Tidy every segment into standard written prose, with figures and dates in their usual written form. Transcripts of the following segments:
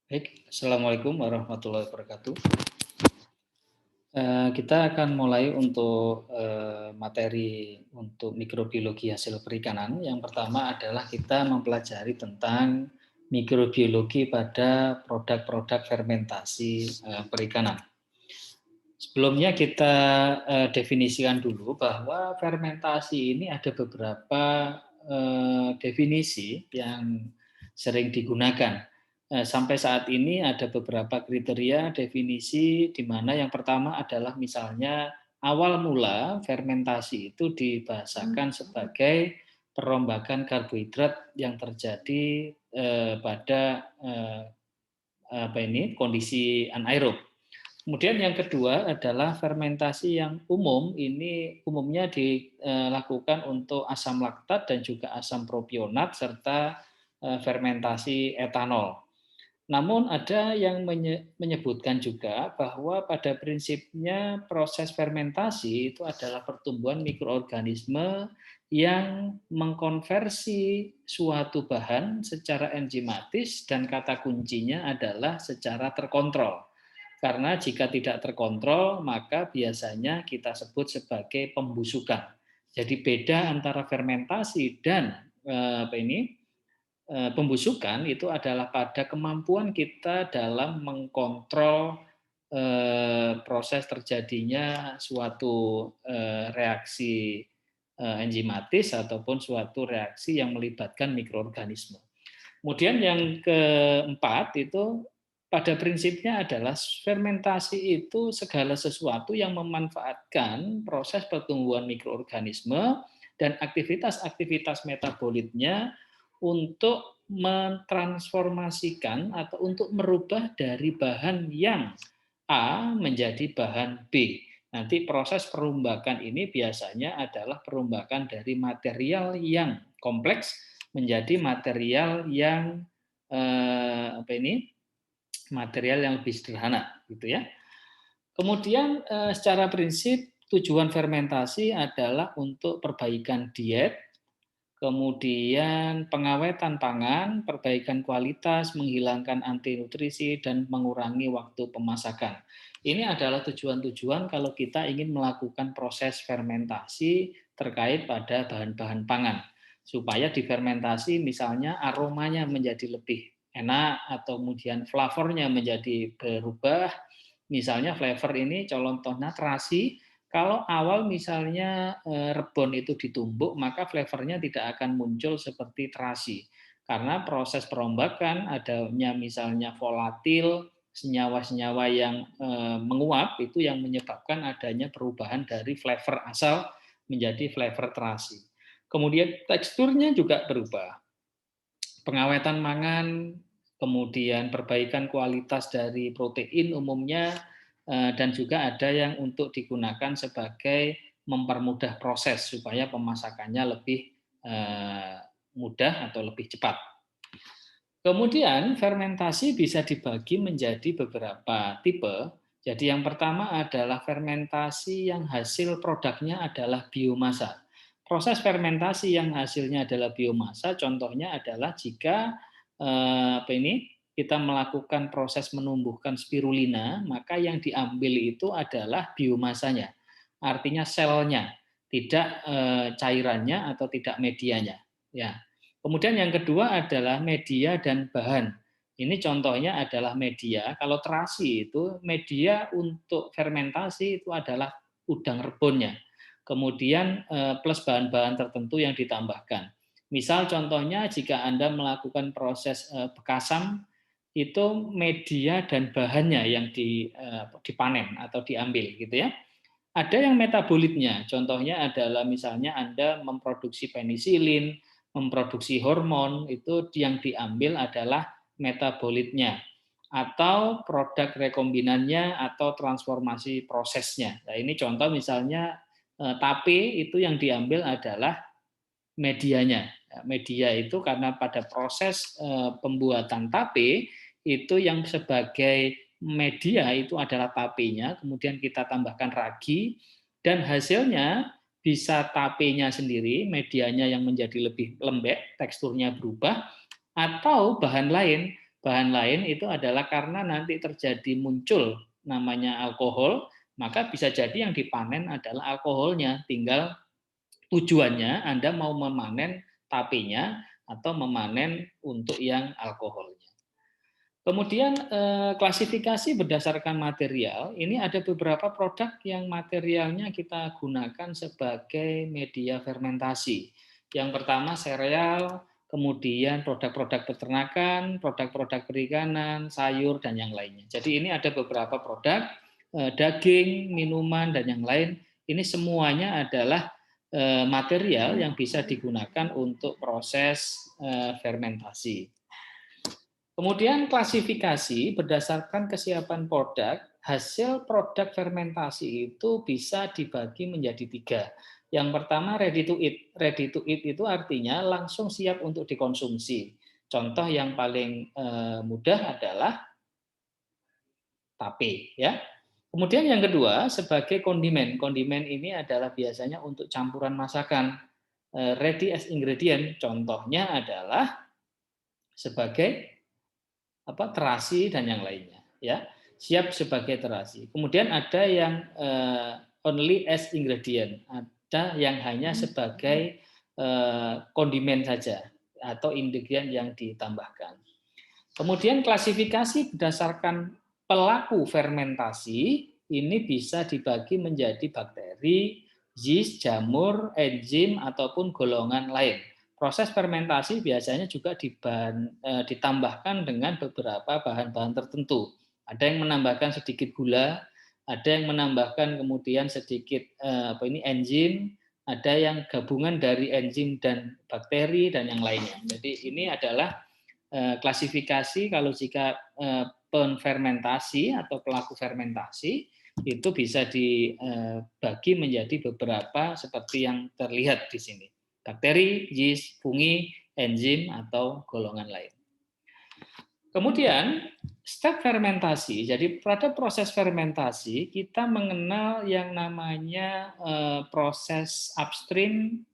Baik, Assalamualaikum warahmatullahi wabarakatuh. Kita akan mulai untuk materi untuk mikrobiologi hasil perikanan. Yang pertama adalah kita mempelajari tentang mikrobiologi pada produk-produk fermentasi perikanan. Sebelumnya kita definisikan dulu bahwa fermentasi ini ada beberapa definisi yang sering digunakan. Sampai saat ini ada beberapa kriteria definisi di mana yang pertama adalah misalnya awal mula fermentasi itu dibahasakan sebagai perombakan karbohidrat yang terjadi pada kondisi anaerob. Kemudian yang kedua adalah fermentasi yang umum, ini umumnya dilakukan untuk asam laktat dan juga asam propionat serta fermentasi etanol. Namun ada yang menyebutkan juga bahwa pada prinsipnya proses fermentasi itu adalah pertumbuhan mikroorganisme yang mengkonversi suatu bahan secara enzimatis dan kata kuncinya adalah secara terkontrol. Karena jika tidak terkontrol, maka biasanya kita sebut sebagai pembusukan. Jadi beda antara fermentasi dan pembusukan itu adalah pada kemampuan kita dalam mengkontrol proses terjadinya suatu reaksi enzimatis ataupun suatu reaksi yang melibatkan mikroorganisme. Kemudian yang keempat itu pada prinsipnya adalah fermentasi itu segala sesuatu yang memanfaatkan proses pertumbuhan mikroorganisme dan aktivitas-aktivitas metabolitnya untuk mentransformasikan atau untuk merubah dari bahan yang A menjadi bahan B. Nanti proses perombakan ini biasanya adalah perombakan dari material yang kompleks menjadi material yang material yang lebih sederhana, gitu ya. Kemudian secara prinsip tujuan fermentasi adalah untuk perbaikan diet, kemudian pengawetan pangan, perbaikan kualitas, menghilangkan anti nutrisi, dan mengurangi waktu pemasakan. Ini adalah tujuan-tujuan kalau kita ingin melakukan proses fermentasi terkait pada bahan-bahan pangan. Supaya difermentasi misalnya aromanya menjadi lebih enak atau kemudian flavornya menjadi berubah. Misalnya flavor ini contohnya terasi, kalau awal misalnya rebon itu ditumbuk, maka flavornya tidak akan muncul seperti terasi. Karena proses perombakan adanya misalnya volatil, senyawa-senyawa yang menguap itu yang menyebabkan adanya perubahan dari flavor asal menjadi flavor terasi. Kemudian teksturnya juga berubah. Pengawetan mangan, kemudian perbaikan kualitas dari protein umumnya, dan juga ada yang untuk digunakan sebagai mempermudah proses supaya pemasakannya lebih mudah atau lebih cepat. Kemudian fermentasi bisa dibagi menjadi beberapa tipe. Jadi yang pertama adalah fermentasi yang hasil produknya adalah biomasa. Proses fermentasi yang hasilnya adalah biomasa, contohnya adalah jika kita melakukan proses menumbuhkan spirulina, maka yang diambil itu adalah biomasanya, artinya selnya, tidak cairannya atau tidak medianya. Ya. Kemudian yang kedua adalah media dan bahan. Ini contohnya adalah media. Kalau terasi itu media untuk fermentasi itu adalah udang rebonnya. Kemudian plus bahan-bahan tertentu yang ditambahkan. Misal contohnya jika Anda melakukan proses bekasam, itu media dan bahannya yang dipanen atau diambil gitu ya. Ada yang metabolitnya, contohnya adalah misalnya Anda memproduksi penisilin, memproduksi hormon, itu yang diambil adalah metabolitnya atau produk rekombinannya atau transformasi prosesnya. Nah, ini contoh misalnya tape itu yang diambil adalah medianya. Media itu karena pada proses pembuatan tape itu yang sebagai media itu adalah tapenya, kemudian kita tambahkan ragi dan hasilnya bisa tapenya sendiri, medianya yang menjadi lebih lembek, teksturnya berubah, atau bahan lain bahan lain itu adalah karena nanti terjadi muncul namanya alkohol, maka bisa jadi yang dipanen adalah alkoholnya. Tinggal tujuannya Anda mau memanen tapenya atau memanen untuk yang alkoholnya. Kemudian klasifikasi berdasarkan material, ini ada beberapa produk yang materialnya kita gunakan sebagai media fermentasi. Yang pertama sereal, kemudian produk-produk peternakan, produk-produk perikanan, sayur, dan yang lainnya. Jadi ini ada beberapa produk, daging, minuman, dan yang lain. Ini semuanya adalah material yang bisa digunakan untuk proses fermentasi. Kemudian klasifikasi berdasarkan kesiapan produk, hasil produk fermentasi itu bisa dibagi menjadi 3. Yang pertama ready to eat. Ready to eat itu artinya langsung siap untuk dikonsumsi. Contoh yang paling mudah adalah tape, ya. Kemudian yang kedua sebagai kondimen. Kondimen ini adalah biasanya untuk campuran masakan. Ready as ingredient, contohnya adalah sebagai terasi dan yang lainnya, ya, siap sebagai terasi. Kemudian ada yang only as ingredient, ada yang hanya sebagai kondimen saja atau ingredient yang ditambahkan. Kemudian klasifikasi berdasarkan pelaku fermentasi ini bisa dibagi menjadi bakteri, yeast, jamur, enzim ataupun golongan lain. Proses fermentasi biasanya juga ditambahkan dengan beberapa bahan-bahan tertentu. Ada yang menambahkan sedikit gula, ada yang menambahkan kemudian sedikit enzim, ada yang gabungan dari enzim dan bakteri dan yang lainnya. Jadi ini adalah klasifikasi kalau jika penfermentasi atau pelaku fermentasi itu bisa dibagi menjadi beberapa seperti yang terlihat di sini. Bakteri, yeast, fungi, enzim, atau golongan lain. Kemudian, step fermentasi. Jadi pada proses fermentasi, kita mengenal yang namanya proses upstream,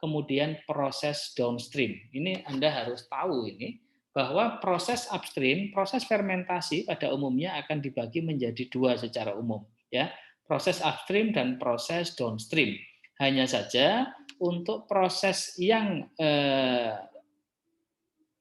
kemudian proses downstream. Ini Anda harus tahu ini, bahwa proses upstream, proses fermentasi pada umumnya akan dibagi menjadi 2 secara umum. Ya, proses upstream dan proses downstream. Hanya saja untuk proses yang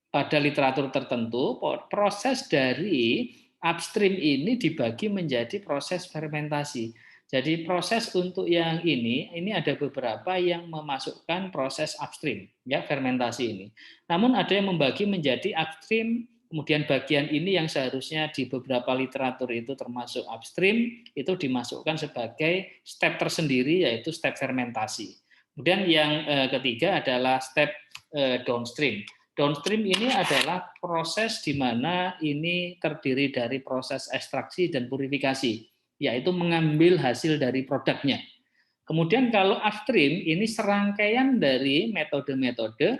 pada literatur tertentu, proses dari upstream ini dibagi menjadi proses fermentasi. Jadi proses untuk yang ini ada beberapa yang memasukkan proses upstream, ya, fermentasi ini. Namun ada yang membagi menjadi upstream, kemudian bagian ini yang seharusnya di beberapa literatur itu termasuk upstream, itu dimasukkan sebagai step tersendiri, yaitu step fermentasi. Kemudian yang ketiga adalah step downstream. Downstream ini adalah proses di mana ini terdiri dari proses ekstraksi dan purifikasi, yaitu mengambil hasil dari produknya. Kemudian kalau upstream ini serangkaian dari metode-metode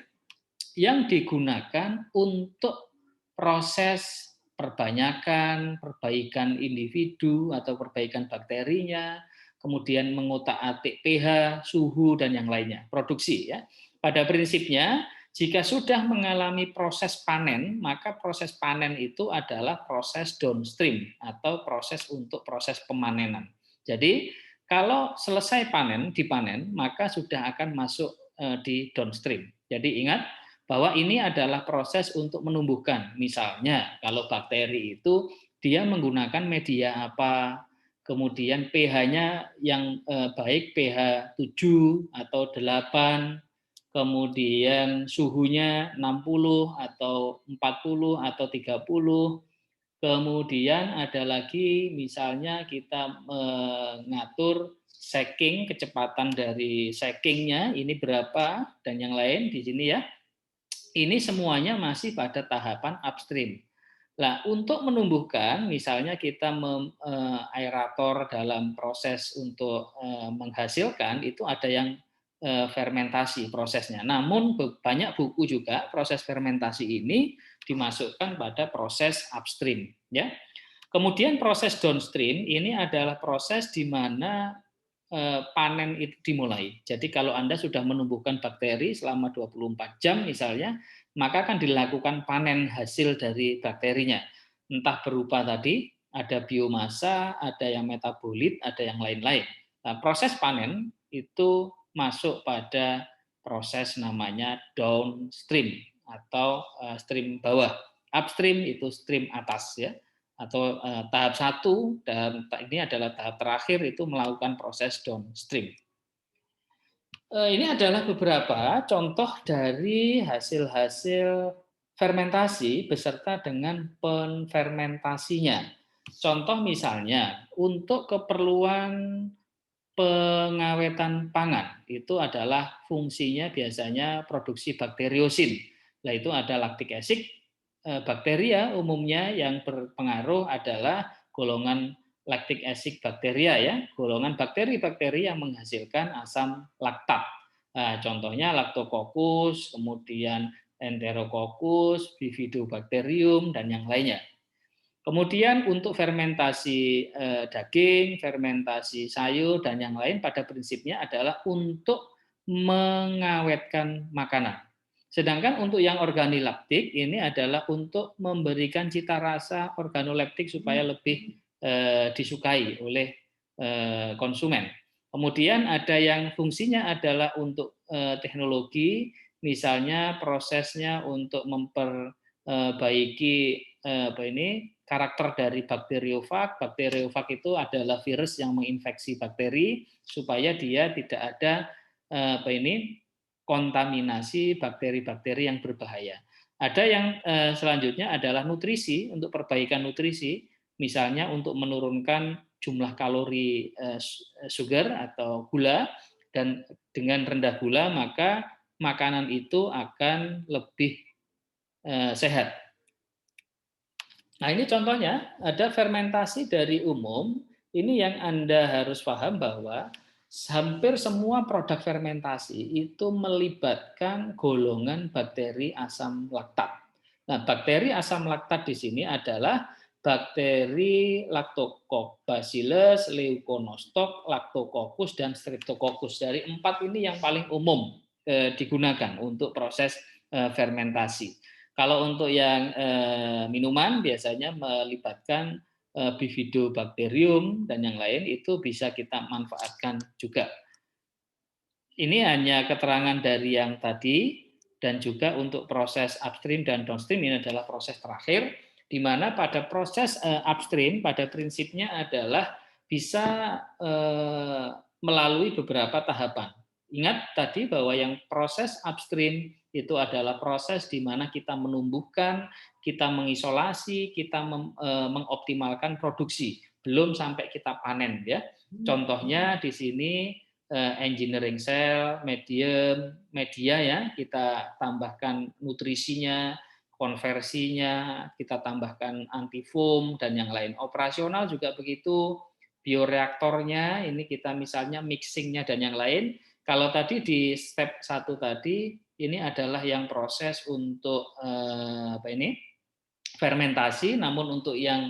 yang digunakan untuk proses perbanyakan, perbaikan individu atau perbaikan bakterinya, kemudian mengutak-atik pH, suhu, dan yang lainnya, produksi, ya. Pada prinsipnya, jika sudah mengalami proses panen, maka proses panen itu adalah proses downstream atau proses untuk proses pemanenan. Jadi, kalau selesai dipanen, maka sudah akan masuk di downstream. Jadi ingat bahwa ini adalah proses untuk menumbuhkan. Misalnya, kalau bakteri itu dia menggunakan media apa, kemudian pH-nya yang baik pH 7 atau 8, kemudian suhunya 60 atau 40 atau 30. Kemudian ada lagi misalnya kita mengatur shaking, kecepatan dari shakingnya ini berapa dan yang lain di sini, ya. Ini semuanya masih pada tahapan upstream. Nah, untuk menumbuhkan, misalnya kita aerator dalam proses untuk menghasilkan, itu ada yang fermentasi prosesnya. Namun banyak buku juga proses fermentasi ini dimasukkan pada proses upstream, ya. Kemudian proses downstream ini adalah proses di mana panen itu dimulai. Jadi kalau Anda sudah menumbuhkan bakteri selama 24 jam misalnya, maka akan dilakukan panen hasil dari bakterinya. Entah berupa tadi, ada biomasa, ada yang metabolit, ada yang lain-lain. Nah, proses panen itu masuk pada proses namanya downstream atau stream bawah. Upstream itu stream atas ya, atau tahap satu, dan ini adalah tahap terakhir itu melakukan proses downstream. Ini adalah beberapa contoh dari hasil-hasil fermentasi beserta dengan penfermentasinya. Contoh misalnya untuk keperluan pengawetan pangan itu adalah fungsinya biasanya produksi bakteriosin. Nah, itu ada lactic acid. Bakteria umumnya yang berpengaruh adalah golongan lactic acid bakteria ya, golongan bakteri-bakteri yang menghasilkan asam laktat. Nah, contohnya Lactococcus, kemudian Enterococcus, Bifidobacterium dan yang lainnya. Kemudian untuk fermentasi daging, fermentasi sayur, dan yang lain pada prinsipnya adalah untuk mengawetkan makanan. Sedangkan untuk yang organoleptik ini adalah untuk memberikan cita rasa organoleptik supaya lebih disukai oleh konsumen. Kemudian ada yang fungsinya adalah untuk teknologi, misalnya prosesnya untuk memperbaiki karakter dari bakteriofag. Bakteriofag itu adalah virus yang menginfeksi bakteri supaya dia tidak ada kontaminasi bakteri-bakteri yang berbahaya. Ada yang selanjutnya adalah nutrisi, untuk perbaikan nutrisi, misalnya untuk menurunkan jumlah kalori sugar atau gula, dan dengan rendah gula maka makanan itu akan lebih sehat. Nah, ini contohnya, ada fermentasi dari umum. Ini yang Anda harus paham bahwa hampir semua produk fermentasi itu melibatkan golongan bakteri asam laktat. Nah, bakteri asam laktat di sini adalah bakteri Lactobacillus, Leuconostoc, Lactococcus, dan Streptococcus. Dari 4 ini yang paling umum digunakan untuk proses fermentasi. Kalau untuk yang minuman biasanya melibatkan Bifidobacterium dan yang lain, itu bisa kita manfaatkan juga. Ini hanya keterangan dari yang tadi, dan juga untuk proses upstream dan downstream ini adalah proses terakhir, di mana pada proses upstream pada prinsipnya adalah bisa melalui beberapa tahapan. Ingat tadi bahwa yang proses upstream itu adalah proses di mana kita menumbuhkan, kita mengisolasi, kita mengoptimalkan produksi, belum sampai kita panen ya. Contohnya di sini engineering cell, media ya, kita tambahkan nutrisinya, konversinya, kita tambahkan antifoam dan yang lain. Operasional juga begitu, bioreaktornya ini kita misalnya mixingnya dan yang lain. Kalau tadi di step 1 tadi ini adalah yang proses untuk fermentasi, namun untuk yang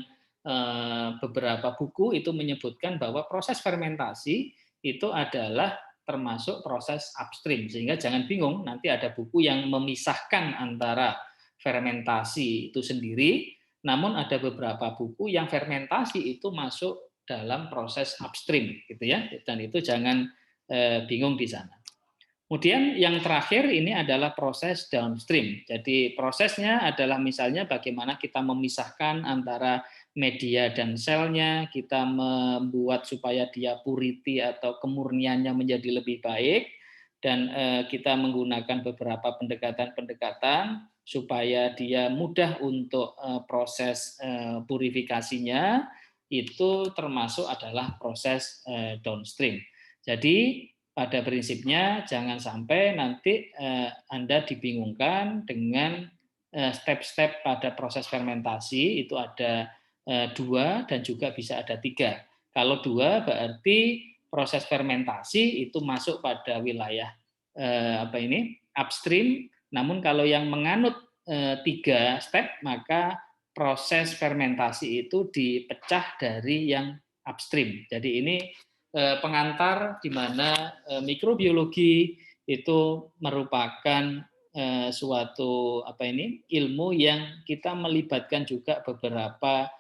beberapa buku itu menyebutkan bahwa proses fermentasi itu adalah termasuk proses upstream, sehingga jangan bingung nanti ada buku yang memisahkan antara fermentasi itu sendiri, namun ada beberapa buku yang fermentasi itu masuk dalam proses upstream gitu ya, dan itu jangan bingung di sana. Kemudian yang terakhir ini adalah proses downstream. Jadi prosesnya adalah misalnya bagaimana kita memisahkan antara media dan selnya, kita membuat supaya dia purity atau kemurniannya menjadi lebih baik, dan kita menggunakan beberapa pendekatan-pendekatan supaya dia mudah untuk proses purifikasinya, itu termasuk adalah proses downstream. Jadi pada prinsipnya jangan sampai nanti Anda dibingungkan dengan step-step pada proses fermentasi, itu ada 2 dan juga bisa ada 3. Kalau 2 berarti proses fermentasi itu masuk pada wilayah upstream, namun kalau yang menganut 3 step maka proses fermentasi itu dipecah dari yang upstream. Jadi ini pengantar di mana mikrobiologi itu merupakan suatu ilmu yang kita melibatkan juga beberapa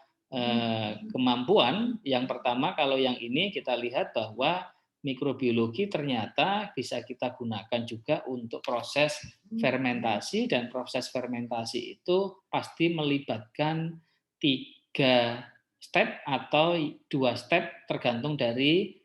kemampuan. Yang pertama, kalau yang ini kita lihat bahwa mikrobiologi ternyata bisa kita gunakan juga untuk proses fermentasi, dan proses fermentasi itu pasti melibatkan 3 step atau 2 step tergantung dari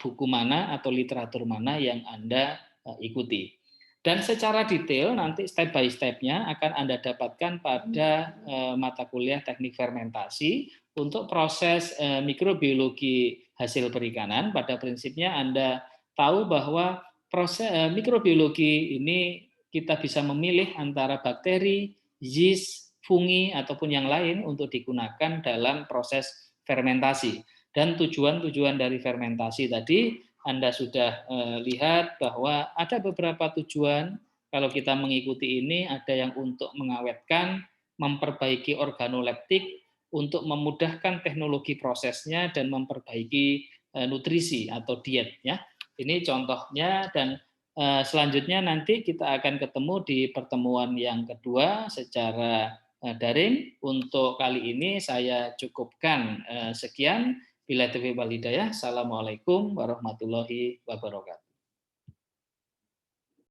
buku mana atau literatur mana yang Anda ikuti. Dan secara detail nanti step by step-nya akan Anda dapatkan pada mata kuliah teknik fermentasi. Untuk proses mikrobiologi hasil perikanan, pada prinsipnya Anda tahu bahwa proses mikrobiologi ini kita bisa memilih antara bakteri, yeast, fungi, ataupun yang lain untuk digunakan dalam proses fermentasi. Dan tujuan-tujuan dari fermentasi tadi Anda sudah lihat bahwa ada beberapa tujuan. Kalau kita mengikuti ini, ada yang untuk mengawetkan, memperbaiki organoleptik, untuk memudahkan teknologi prosesnya, dan memperbaiki nutrisi atau diet. Ya, ini contohnya. Dan selanjutnya nanti kita akan ketemu di pertemuan yang kedua secara daring. Untuk kali ini saya cukupkan sekian. Bila taufiq wal hidayah. Assalamualaikum warahmatullahi wabarakatuh.